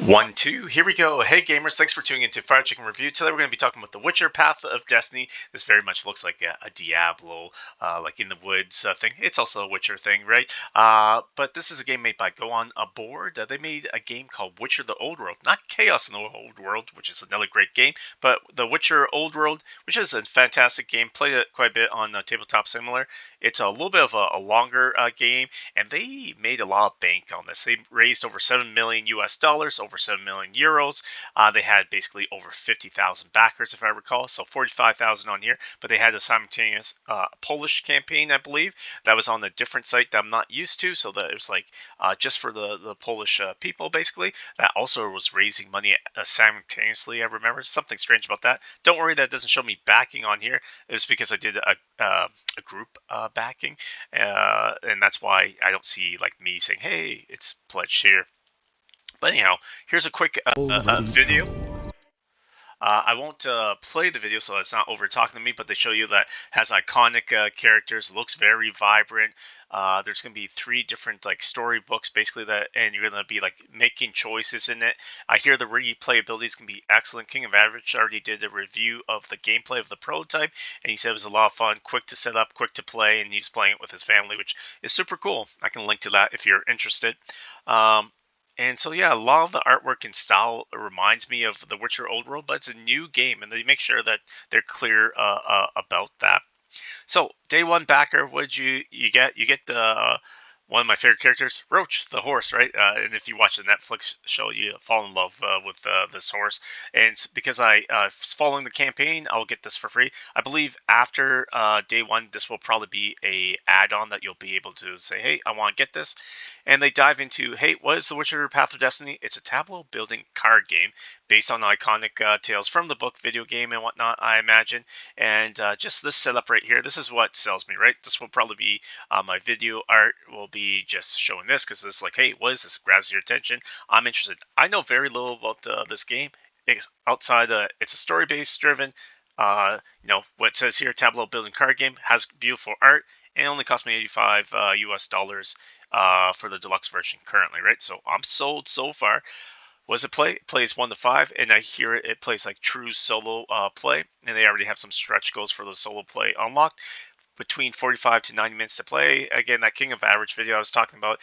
One, two, here we go. Hey gamers, thanks for tuning into Fire Chicken Review. Today we're going to be talking about The Witcher Path of Destiny. This very much looks like a Diablo, like in the woods thing. It's also a Witcher thing, right? But this is a game made by Go On Aboard. They made a game called Witcher the Old World. Not Chaos in the Old World, which is another great game, but The Witcher Old World, which is a fantastic game. Played it quite a bit on Tabletop Similar. It's a little bit of a longer game, and they made a lot of bank on this. They raised over 7 million US dollars, over 7 million euros. They had basically over 50,000 backers, if I recall, so 45,000 on here. But they had a simultaneous Polish campaign, I believe, that was on a different site that I'm not used to. So that it was like just for the Polish people, basically. That also was raising money simultaneously. I remember something strange about that. Don't worry, that doesn't show me backing on here. It was because I did a group backing, and that's why I don't see like me saying, "Hey, it's pledged here." But anyhow, here's a quick video. I won't play the video so it's not over talking to me, but they show you that has iconic characters, looks very vibrant. There's going to be three different like storybooks basically that, and you're going to be like making choices in it. I hear the replayability is going to be excellent. King of Average already did a review of the gameplay of the prototype, and he said it was a lot of fun, quick to set up, quick to play, and he's playing it with his family, which is super cool. I can link to that if you're interested. Um, and so, yeah, a lot of the artwork and style reminds me of The Witcher Old World, but it's a new game, and they make sure that they're clear about that. So, day one backer, what did you get? You get the one of my favorite characters, Roach, the horse, right? And if you watch the Netflix show, you fall in love with this horse. And because I following the campaign, I'll get this for free. I believe after day one, this will probably be a add-on that you'll be able to say, "Hey, I want to get this." And they dive into, "Hey, what is The Witcher Path of Destiny?" It's a tableau building card game based on iconic tales from the book, video game, and whatnot, I imagine. And just this setup right here, this is what sells me, right? This will probably be my video art will be just showing this because this is like, hey, what is this? Grabs your attention. I'm interested. I know very little about this game. It's outside, it's a story-based driven. What it says here, tableau building card game, has beautiful art, and it only cost me 85 US dollars for the deluxe version currently, right? So I'm sold so far. What does it play? It plays 1 to 5, and I hear it plays like true solo play, and they already have some stretch goals for the solo play unlocked between 45 to 90 minutes to play. Again, that King of Average video I was talking about,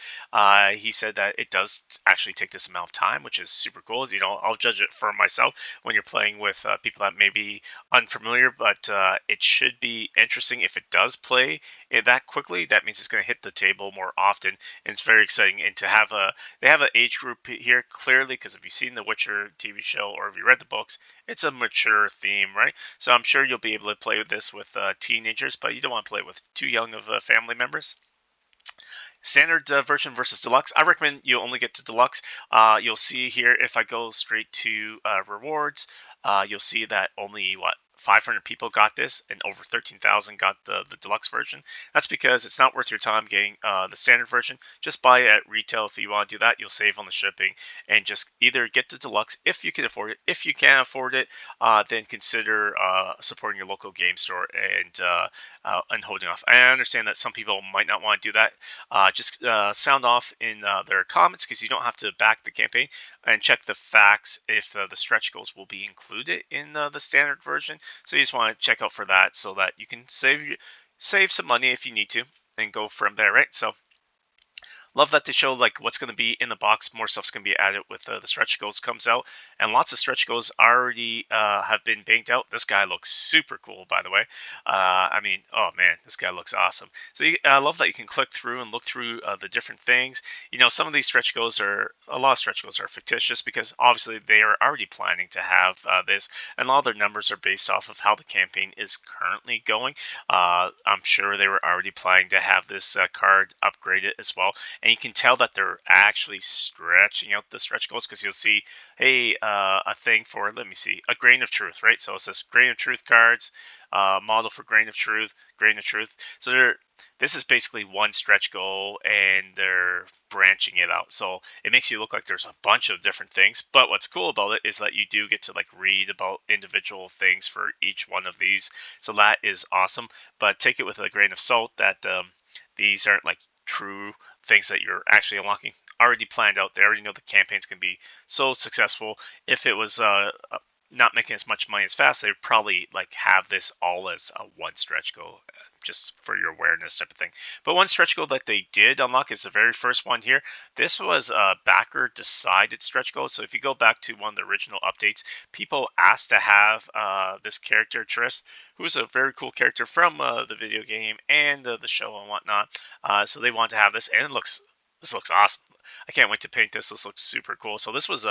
he said that it does actually take this amount of time, which is super cool. I'll judge it for myself when you're playing with people that may be unfamiliar, but it should be interesting if it does play it that quickly. That means it's going to hit the table more often, and it's very exciting. And to have they have an age group here clearly, because if you've seen the Witcher TV show or if you read the books, it's a mature theme, right? So I'm sure you'll be able to play with this with teenagers, but you don't want to play with too young of family members. Standard version versus deluxe. I recommend you only get to deluxe. You'll see here if I go straight to rewards, you'll see that only 500 people got this, and over 13,000 got the deluxe version. That's because it's not worth your time getting the standard version. Just buy it at retail if you want to do that. You'll save on the shipping, and just either get the deluxe if you can afford it. If you can't afford it, then consider supporting your local game store and holding off. I understand that some people might not want to do that. Just sound off in their comments because you don't have to back the campaign, and check the facts if the stretch goals will be included in the standard version. So you just want to check out for that so that you can save some money if you need to and go from there, right? So love that they show like what's going to be in the box. More stuff's going to be added with the stretch goals comes out, and lots of stretch goals already have been banked out. This guy looks super cool, by the way. I mean, oh man, this guy looks awesome. So I love that you can click through and look through the different things. Some of these stretch goals a lot of stretch goals are fictitious because obviously they are already planning to have this, and all their numbers are based off of how the campaign is currently going. I'm sure they were already planning to have this card upgraded as well, and you can tell that they're actually stretching out the stretch goals because you'll see, hey, a thing for, let me see, a grain of truth, right? So it says grain of truth cards, model for grain of truth, grain of truth. So this is basically one stretch goal, and they're branching it out. So it makes you look like there's a bunch of different things. But what's cool about it is that you do get to like read about individual things for each one of these. So that is awesome. But take it with a grain of salt that these aren't like true things that you're actually unlocking. already planned out. They already know the campaign's going to be so successful. If it was not making as much money as fast, they'd probably like have this all as a one stretch goal, just for your awareness type of thing. But one stretch goal that they did unlock is the very first one here. This was a backer decided stretch goal. So if you go back to one of the original updates, people asked to have this character Triss, who's a very cool character from the video game and the show and whatnot. So they want to have this, and this looks awesome. I can't wait to paint this. This looks super cool. So this was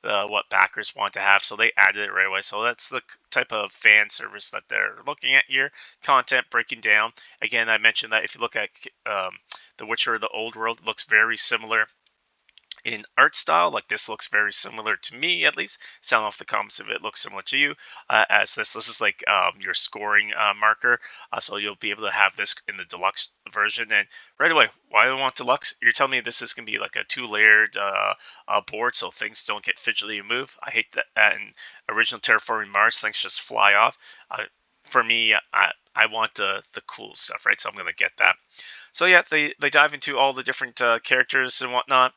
what backers want to have, so they added it right away. So that's the type of fan service that they're looking at here. Content breaking down. Again, I mentioned that if you look at The Witcher: The Old World, it looks very similar in art style. Like this looks very similar to me, at least. Sound off the comments if it looks similar to you. As this is like your scoring marker, so you'll be able to have this in the deluxe version. And right away, why do I want deluxe? You're telling me this is gonna be like a two-layered board, so things don't get fidgety and move. I hate that in original Terraforming Mars, things just fly off. For me, I want the cool stuff, right? So I'm gonna get that. So yeah, they dive into all the different characters and whatnot.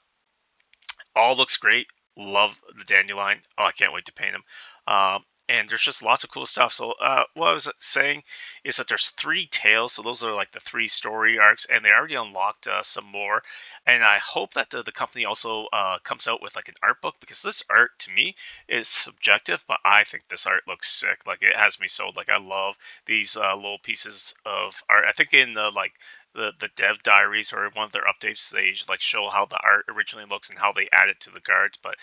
All looks great. Love the dandelion. Oh, I can't wait to paint him. And there's just lots of cool stuff. So what I was saying is that there's three tales. So those are like the three story arcs, and they already unlocked some more. And I hope that the company also comes out with like an art book, because this art to me is subjective, but I think this art looks sick. Like it has me sold. Like I love these little pieces of art. I think in the dev diaries or one of their updates, they like show how the art originally looks and how they add it to the cards. But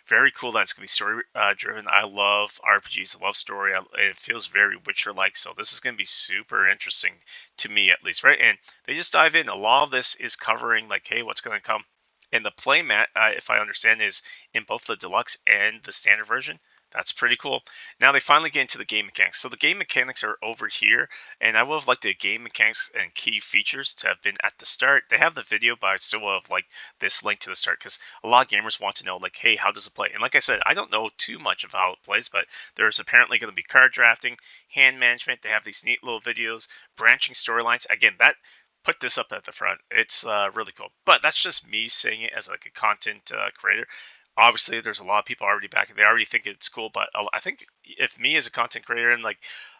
very cool that it's gonna be story driven. I love RPGs. I love story. It feels very Witcher like. So this is gonna be super interesting to me, at least, right? And they just dive in. A lot of this is covering like, hey, what's gonna come. And the playmat, if I understand, is in both the deluxe and the standard version. That's pretty cool. Now they finally get into the game mechanics. So the game mechanics are over here, and I would have liked the game mechanics and key features to have been at the start. They have the video, but I still would have liked this link to the start, because a lot of gamers want to know, like, hey, how does it play? And like I said, I don't know too much of how it plays, but there's apparently going to be card drafting, hand management. They have these neat little videos, branching storylines. Again, that put this up at the front. It's really cool. But that's just me saying it as like a content creator. Obviously, there's a lot of people already backing. They already think it's cool. But I think if me as a content creator and like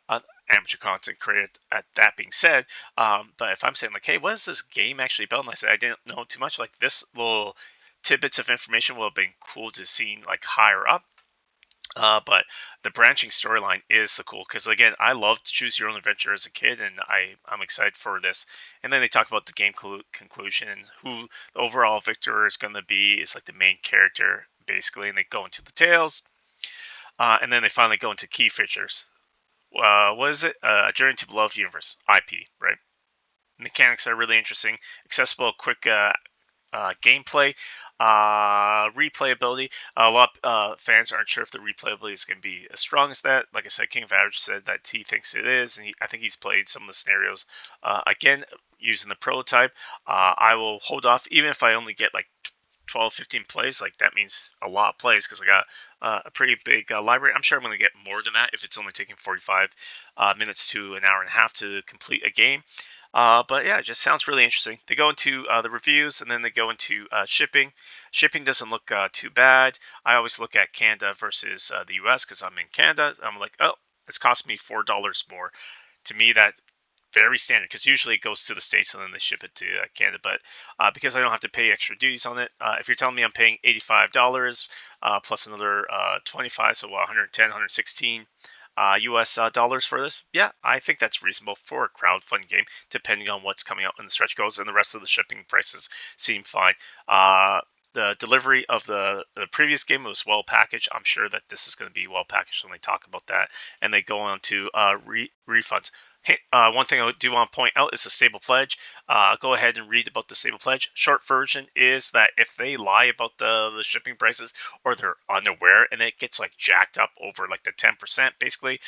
an amateur content creator, at that being said, but if I'm saying like, hey, what is this game actually about? And I said I didn't know too much. Like this little tidbits of information would have been cool to see like higher up. But the branching storyline is the cool, because again, I loved Choose Your Own Adventure as a kid, and I'm excited for this. And then they talk about the game conclusion, and who the overall victor is going to be is like the main character basically, and they go into the tales, and then they finally go into key features. What is it? A Journey to Beloved Universe (IP), right? Mechanics are really interesting, accessible, quick gameplay, replayability. A lot of fans aren't sure if the replayability is going to be as strong as that. Like I said, King of Average said that he thinks it is, and I think he's played some of the scenarios. Again, using the prototype, I will hold off, even if I only get like 12, 15 plays. Like that means a lot of plays, because I got a pretty big library. I'm sure I'm going to get more than that if it's only taking 45 minutes to an hour and a half to complete a game. But yeah, it just sounds really interesting. They go into the reviews, and then they go into shipping. Shipping doesn't look too bad. I always look at Canada versus the US, because I'm in Canada. I'm like, oh, it's cost me $4 more. To me, that very standard, because usually it goes to the States and then they ship it to Canada. But because I don't have to pay extra duties on it, if you're telling me I'm paying $85 plus another 25, so 110, 116 US dollars for this, yeah, I think that's reasonable for a crowdfunding game, depending on what's coming out in the stretch goals, and the rest of the shipping prices seem fine. The delivery of the previous game was well packaged. I'm sure that this is going to be well packaged when they talk about that, and they go on to refunds. Hey, one thing I do want to point out is the stable pledge. Go ahead and read about the stable pledge. Short version is that if they lie about the shipping prices, or they're unaware and it gets like jacked up over like the 10%, basically,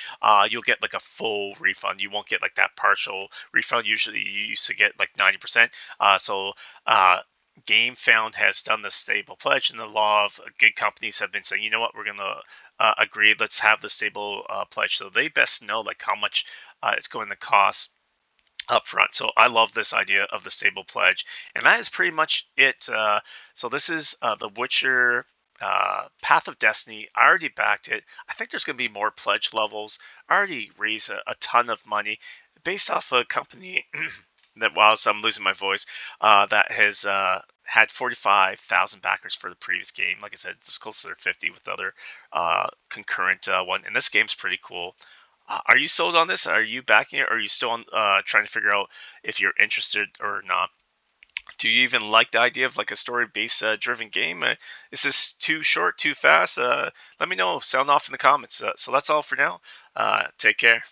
you'll get like a full refund. You won't get like that partial refund. Usually you used to get like 90%. So GameFound has done the stable pledge, and a lot of good companies have been saying, you know what, we're going to agree, let's have the stable pledge. So they best know like how much it's going to cost up front. So I love this idea of the stable pledge, and that is pretty much it. So this is The Witcher. Path of Destiny. I already backed it. I think there's going to be more pledge levels. I already raised a ton of money based off a company that, whilst I'm losing my voice, that has had 45,000 backers for the previous game. Like I said, it was closer to 50 with the other concurrent one. And this game's pretty cool. Are you sold on this? Are you backing it? Or are you still trying to figure out if you're interested or not? Do you even like the idea of like a story-based driven game? Is this too short, too fast? Let me know. Sound off in the comments. So that's all for now. Take care.